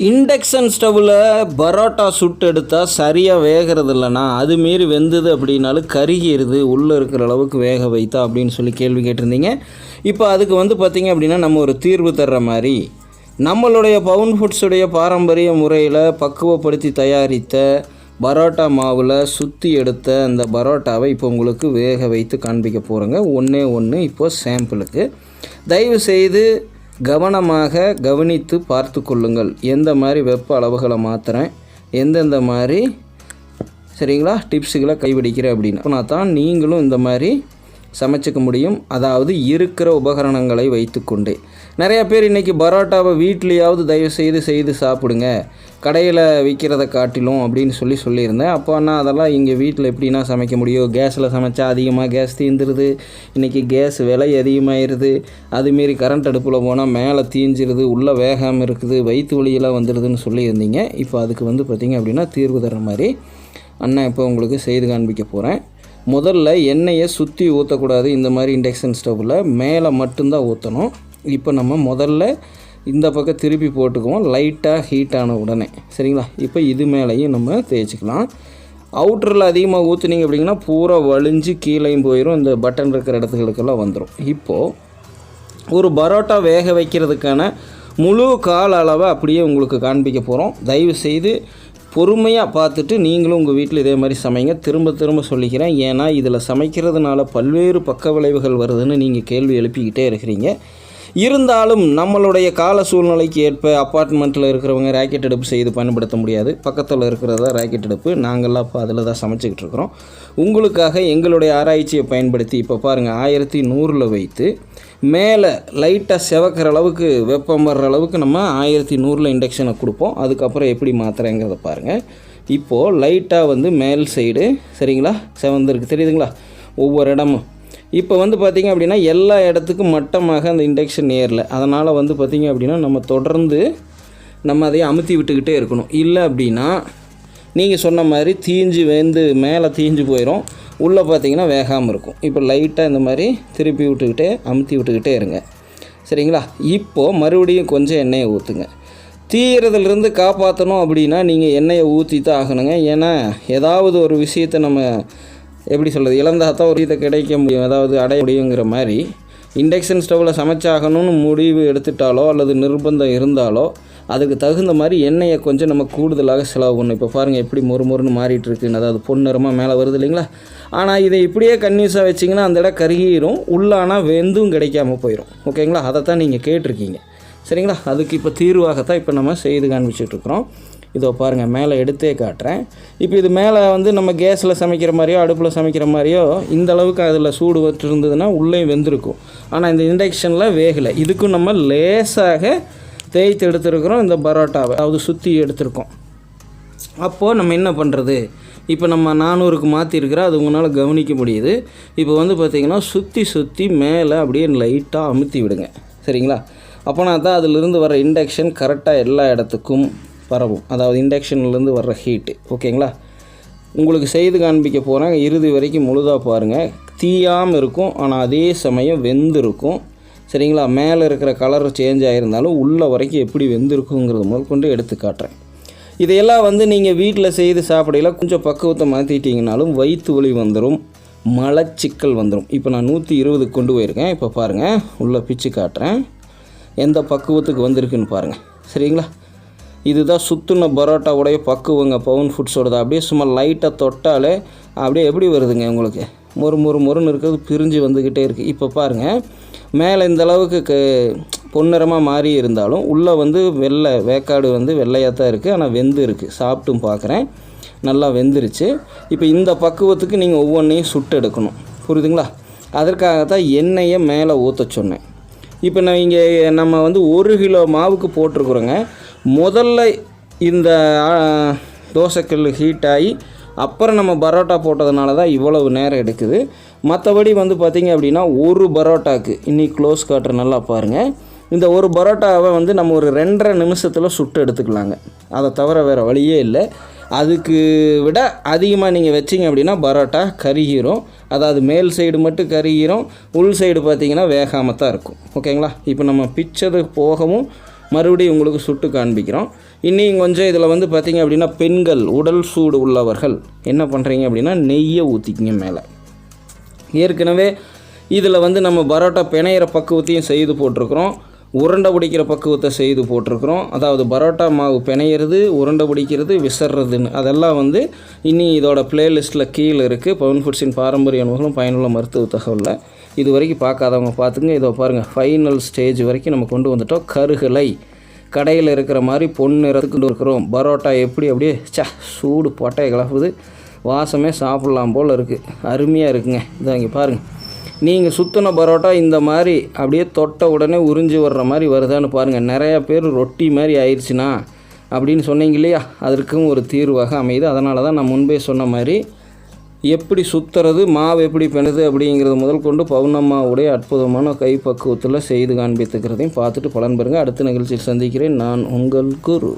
Induction ஸ்டவ்வில் பரோட்டா சுட்டு எடுத்தால் சரியாக வேகிறது இல்லைனா அது மீறி வெந்தது அப்படின்னாலும் கருகிடுது உள்ளே இருக்கிற அளவுக்கு வேக வைத்தா அப்படின்னு சொல்லி கேள்வி கேட்டிருந்தீங்க. இப்போ அதுக்கு பார்த்திங்க அப்படின்னா நம்ம ஒரு தீர்வு தர்ற மாதிரி நம்மளுடைய பவுன்ஃபுட்ஸுடைய பாரம்பரிய முறையில் பக்குவப்படுத்தி தயாரித்த பரோட்டா மாவில் சுற்றி எடுத்த அந்த பரோட்டாவை இப்போ உங்களுக்கு வேக வைத்து காண்பிக்க போகிறேங்க. ஒன்று இப்போது சாம்பிளுக்கு தயவு செய்து கவனமாக கவனித்து பார்த்து கொள்ளுங்கள். எந்த மாதிரி வெப்ப அளவுகளை மாற்றுறேன், எந்தெந்த மாதிரி சரிங்களா டிப்ஸுகளை கைவிடிக்கிறேன் அப்படின்னா தான் நீங்களும் இந்த மாதிரி சமைச்சிக்க முடியும். அதாவது இருக்கிற உபகரணங்களை வைத்துக்கொண்டே. நிறையா பேர் இன்றைக்கி பரோட்டாவை வீட்லேயாவது தயவு செய்து சாப்பிடுங்க, கடையில் விற்கிறத காட்டிலும் அப்படின்னு சொல்லியிருந்தேன். அப்போனா அதெல்லாம் இங்கே வீட்டில் எப்படின்னா சமைக்க முடியும், கேஸில் சமைச்சா அதிகமாக கேஸ் தீந்துருது, இன்றைக்கி கேஸ் விலை அதிகமாகிடுது, அதுமாரி கரண்ட் அடுப்பில் போனால் மேலே தீஞ்சிருது, உள்ளே வேகாமல் இருக்குது, வயிற்று வலியெல்லாம் வந்துடுதுன்னு சொல்லியிருந்தீங்க. இப்போ அதுக்கு பார்த்திங்க அப்படின்னா தீர்வு தர்ற மாதிரி அண்ணன் இப்போ உங்களுக்கு செய்து காண்பிக்க போகிறேன். முதல்ல எண்ணெயை சுற்றி ஊற்றக்கூடாது. இந்த மாதிரி இண்டக்ஷன் ஸ்டவ்வில் மேலே மட்டும்தான் ஊற்றணும். இப்போ நம்ம முதல்ல இந்த பக்கம் திருப்பி போட்டுக்குவோம், லைட்டாக ஹீட் ஆன உடனே சரிங்களா. இப்போ இது மேலேயும் நம்ம தேய்ச்சிக்கலாம். அவுட்டரில் அதிகமாக ஊற்றுனீங்க அப்படிங்கன்னா பூரா வலிஞ்சு கீழேயும் போயிடும், இந்த பட்டன் இருக்கிற இடத்துகளுக்கெல்லாம் வந்துடும். இப்போது ஒரு பரோட்டா வேக வைக்கிறதுக்கான முழு கால அளவை அப்படியே உங்களுக்கு காண்பிக்க போகிறோம். தயவுசெய்து பொறுமையாக பார்த்துட்டு நீங்களும் உங்கள் வீட்டில் இதே மாதிரி சமைங்க. திரும்ப சொல்லிக்கிறேன், ஏன்னா இதில் சமைக்கிறதுனால பல்வேறு பக்க விளைவுகள் வருதுன்னு நீங்கள் கேள்வி எழுப்பிக்கிட்டே இருக்கிறீங்க. இருந்தாலும் நம்மளுடைய கால சூழ்நிலைக்கு ஏற்ப அப்பார்ட்மெண்ட்டில் இருக்கிறவங்க ராக்கெட் அடுப்பு செய்து பயன்படுத்த முடியாது. பக்கத்தில் இருக்கிறதா ராக்கெட் அடுப்பு, நாங்கள்லாம் இப்போ அதில் தான் சமைச்சிக்கிட்டு இருக்கிறோம். உங்களுக்காக எங்களுடைய ஆராய்ச்சியை பயன்படுத்தி இப்போ பாருங்கள் 1100 வைத்து மேலே லைட்டாக செவக்கிற அளவுக்கு வெப்பம் வர்ற அளவுக்கு நம்ம 1100 இண்டக்ஷனை கொடுப்போம். அதுக்கப்புறம் எப்படி மாற்றுறேங்கிறத பாருங்கள். இப்போது லைட்டாக மேல் சைடு சரிங்களா செவந்திருக்கு, தெரியுதுங்களா ஒவ்வொரு இடமும். இப்போ பார்த்திங்க அப்படின்னா எல்லா இடத்துக்கும் மட்டமாக அந்த இண்டக்ஷன் ஏறல. அதனால் பார்த்திங்க அப்படின்னா நம்ம தொடர்ந்து அதை அமுத்தி விட்டுக்கிட்டே இருக்கணும். இல்லை அப்படின்னா நீங்கள் சொன்ன மாதிரி தீஞ்சு மேலே தீஞ்சு போயிடும், உள்ளே பார்த்திங்கன்னா வேகாமல் இருக்கும். இப்போ லைட்டாக இந்த மாதிரி திருப்பி விட்டுக்கிட்டே அமுத்தி விட்டுக்கிட்டே இருங்க சரிங்களா. இப்போது மறுபடியும் கொஞ்சம் எண்ணெயை ஊற்றுங்க. தீயிறதுலேருந்து காப்பாற்றணும் அப்படின்னா நீங்கள் எண்ணெயை ஊற்றி தான் ஆகணுங்க. ஏன்னா ஏதாவது ஒரு விஷயத்தை நம்ம எப்படி சொல்கிறது, இழந்தால் தான் ஒரு இதை கிடைக்க முடியும், அதாவது அடைய முடியுங்கிற மாதிரி இண்டக்ஷன் ஸ்டவ்வில் சமைச்சாகணும்னு முடிவு எடுத்துட்டாலோ அல்லது நிர்பந்தம் இருந்தாலோ அதுக்கு தகுந்த மாதிரி எண்ணெயை கொஞ்சம் நம்ம கூடுதலாக செலவு பண்ணணும். இப்போ பாருங்கள் எப்படி மொறுன்னு மாறிட்டு இருக்குன்னு, அதாவது பொன்னிறமாக மேலே வருது இல்லைங்களா. ஆனால் இதை இப்படியே கன்யூஸாக வச்சிங்கன்னா அந்த இடம் கருகிரும், உள்ளானா வெந்தும் கிடைக்காமல் போயிடும். ஓகேங்களா, அதை தான் நீங்கள் கேட்டிருக்கீங்க சரிங்களா. அதுக்கு இப்போ தீர்வாகத்தான் இப்போ நம்ம செய்து காண்பிச்சிட்ருக்குறோம். இதோ பாருங்கள் மேலே எடுத்தே காட்டுறேன். இப்போ இது மேலே நம்ம கேஸில் சமைக்கிற மாதிரியோ அடுப்பில் சமைக்கிற மாதிரியோ இந்த அளவுக்கு அதில் சூடு வச்சு இருந்ததுன்னா உள்ளே வெந்திருக்கும். ஆனால் இந்த இண்டக்ஷனில் வேகலை. இதுக்கும் நம்ம லேசாக தேய்த்து எடுத்துருக்குறோம் இந்த பரோட்டாவை, அதாவது சுற்றி எடுத்துருக்கோம். அப்போது நம்ம என்ன பண்ணுறது, இப்போ நம்ம 400க்கு மாற்றிருக்கிறோம், அது உங்களால் கவனிக்க முடியுது. இப்போ பார்த்திங்கன்னா சுற்றி மேலே அப்படியே லைட்டாக அமுத்தி விடுங்க சரிங்களா. அப்போனா தான் அதிலிருந்து வர இண்டக்ஷன் கரெக்டாக எல்லா இடத்துக்கும் பரவும், அதாவது இண்டக்ஷன்லேருந்து வர்ற ஹீட்டு. ஓகேங்களா, உங்களுக்கு செய்து காண்பிக்க போகிறேன். இறுதி வரைக்கும் முழுதாக பாருங்கள். தீயாமல் இருக்கும், ஆனால் அதே சமயம் வெந்திருக்கும் சரிங்களா. மேலே இருக்கிற கலர் சேஞ்ச் ஆகிருந்தாலும் உள்ள வரைக்கும் எப்படி வெந்திருக்குங்கிறது முதல் கொண்டு எடுத்து காட்டுறேன். இதையெல்லாம் நீங்கள் வீட்டில் செய்து சாப்பிடையில கொஞ்சம் பக்குவத்தை மாற்றிட்டிங்கனாலும் வயிற்று வலி வந்துடும், மலச்சிக்கல் வந்துடும். இப்போ நான் 120 கொண்டு போயிருக்கேன். இப்போ பாருங்கள் உள்ளே பிச்சு காட்டுறேன், எந்த பக்குவத்துக்கு வந்திருக்குன்னு பாருங்கள் சரிங்களா. இதுதான் சுற்றுன பரோட்டாவுடைய பக்குவங்க பவுன்ஃபுட்ஸோடது. அப்படியே சும்மா லைட்டாக தொட்டாலே அப்படியே எப்படி வருதுங்க உங்களுக்கு, மொறுன்னு இருக்கிறது பிரிஞ்சு வந்துக்கிட்டே இருக்குது. இப்போ பாருங்கள் மேலே இந்த அளவுக்கு பொன்னிறமாக மாறி இருந்தாலும் உள்ளே வெள்ளை வேக்காடு வெள்ளையாக தான் இருக்குது, ஆனால் வெந்து இருக்குது. சாப்பிட்டும் பார்க்குறேன், நல்லா வெந்துருச்சு. இப்போ இந்த பக்குவத்துக்கு நீங்கள் ஒவ்வொன்றையும் சுட்டு எடுக்கணும், புரியுதுங்களா. அதற்காகத்தான் எண்ணெயை மேலே ஊற்ற சொன்னேன். இப்போ நம்ம 1 கிலோ மாவுக்கு போட்டிருக்குறோங்க. முதல்ல இந்த தோசைக்கல் ஹீட் ஆகி அப்புறம் நம்ம பரோட்டா போட்டதுனால தான் இவ்வளவு நேரம் எடுக்குது. மற்றபடி பார்த்திங்க அப்படின்னா ஒரு பரோட்டாவுக்கு இன்றைக்கி க்ளோஸ் காட்டுற நல்லா பாருங்கள். இந்த ஒரு பரோட்டாவை நம்ம ஒரு 2.5 நிமிஷத்தில் சுட்டு எடுத்துக்கலாங்க. அதை தவிர வேறு வழியே இல்லை. அதுக்கு விட அதிகமாக நீங்கள் வச்சிங்க அப்படின்னா பரோட்டா கருகிரும். அதாவது மேல் சைடு மட்டும் கருகிரும், உள் சைடு பார்த்திங்கன்னா வேகாமல் தான் இருக்கும். ஓகேங்களா, இப்போ நம்ம பிச்சது போகவும் மறுபடியும் உங்களுக்கு சுட்டு காண்பிக்கிறோம். இன்னும் கொஞ்சம் இதில் வந்து பார்த்திங்க அப்படின்னா பெண்கள் உடல் சூடு உள்ளவர்கள் என்ன பண்ணுறீங்க அப்படின்னா நெய்யை ஊற்றிக்கிங்க மேலே. ஏற்கனவே இதில் வந்து நம்ம பரோட்டா பிணையிற பக்குவத்தையும் செய்து போட்டிருக்கிறோம், உருண்டை பிடிக்கிற பக்குவத்தை செய்து போட்டிருக்கிறோம். அதாவது பரோட்டா மாவு பிணையிறது, உருண்டை பிடிக்கிறது, விசர்றதுன்னு அதெல்லாம் வந்து இன்னும் இதோட பிளேலிஸ்ட்டில் கீழே இருக்குது. பவுன்ஃபுட்ஸின் பாரம்பரிய உணவுகளும் பயனுள்ள மருத்துவ தகவலில் இது வரைக்கும் பார்க்காதவங்க பார்த்துங்க. இதோ பாருங்கள், ஃபைனல் ஸ்டேஜ் வரைக்கும் நம்ம கொண்டு வந்துட்டோம். கருகலை கடையில் இருக்கிற மாதிரி பொன்னிறத்துக்கு இருக்கிறோம். பரோட்டா எப்படி அப்படியே சூடு பொட்டையை கிளப்புது, வாசமே சாப்பிட்லாம் போல் இருக்குது, அருமையாக இருக்குங்க. இதை இங்கே பாருங்கள், நீங்கள் சுற்றின பரோட்டா இந்த மாதிரி அப்படியே தொட்ட உடனே உறிஞ்சி வர்ற மாதிரி வருதான்னு பாருங்கள். நிறையா பேர் ரொட்டி மாதிரி ஆயிடுச்சுன்னா அப்படின்னு சொன்னீங்க இல்லையா, அதற்கும் ஒரு தீர்வாக அமையுது. அதனால தான் நான் முன்பே சொன்ன மாதிரி எப்படி சுற்றுறது, மாவு எப்படி பிணைது அப்படிங்கிறது முதல் கொண்டு பவுனம்மாவுடைய அற்புதமான கைப்பக்குவத்தில் செய்து காண்பித்துக்கிறதையும் பார்த்துட்டு பலன் பெறுங்க. அடுத்த நிகழ்ச்சியில் சந்திக்கிறேன். நான் உங்கள் குரு.